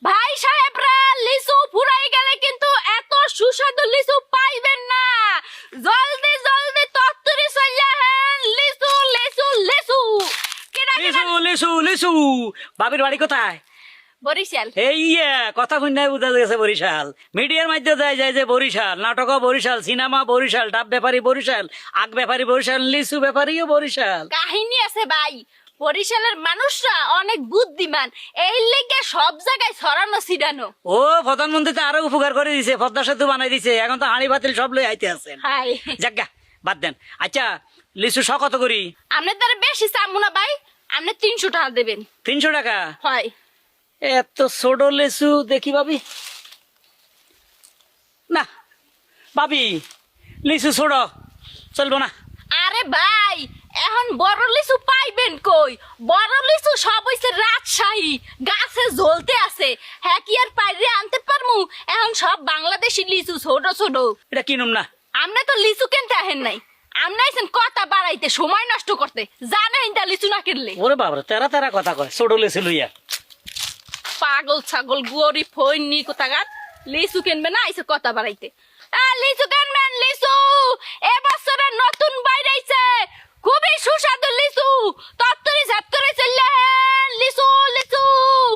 ভাই সাহেবরা লিচু ফুরাই গেলে কিন্তু এত সুস্বাদু লিচু পাইবেন না। জলদি জলদি তত্তরি চলে হেন, লিচু লিচু লিচু। কেডা কেডা? লিচু লিচু লিচু। বাবির বাড়ি কোথায়? বরিশাল। এই কথা শুনে বুঝা গেছে বরিশাল। মিডিয়ার মাধ্যমে যায় যায় যে বরিশাল, নাটকও বরিশাল, সিনেমা বরিশাল, ডাব ব্যাপারী বরিশাল, আগ ব্যাপারী বরিশাল, লিচু ব্যাপারীও বরিশাল। কাহিনী আছে ভাই, বরিশালের মানুষরা অনেক বুদ্ধিমান, এই লেগে সব জায়গায় ছড়ানো ছিটানো। ও প্রধানমন্ত্রী তো আরো উপকার করে দিছে, পদ্মা সেতু বানাই দিছে, এখন তো হাঁড়ি বাতিল সব লই আইতে আছেন। হাই যাজ্ঞা বাদ দেন। আচ্ছা লিচু শ কত করি? আপনার দ্বারা বেশি চামু না ভাই, আপনি 300 টাকা দেবেন। 300 টাকা? হয় এত ছোট লিচু দেখি ভাবি না, ভাবি লিচু ছোট চলবো না। আরে ভাই এখন বড় লিচু পাইবেন কই? বড় লিচু সব হইছে রাজশাহী, গাছে ঝলতে আছে। হ্যাঁ কি আর পাইরে আনতে পারমু? এখন সব বাংলাদেশি লিচু ছোট ছোট। এটা কিনুম না। আপনি তো লিচু কিনতে আহেন নাই, আপনি আইছেন কথা বাড়াইতে, সময় নষ্ট করতে। জানেন তা লিচু না কিনলে ওরে বাবরে তেরা তেরা কথা কয়, ছোট লিচু লইয়া। পাগল ছাগল গরিব ফইনি কোথাকার। লিচু কিনবে না, আইছে কথা বাড়াইতে। লিচু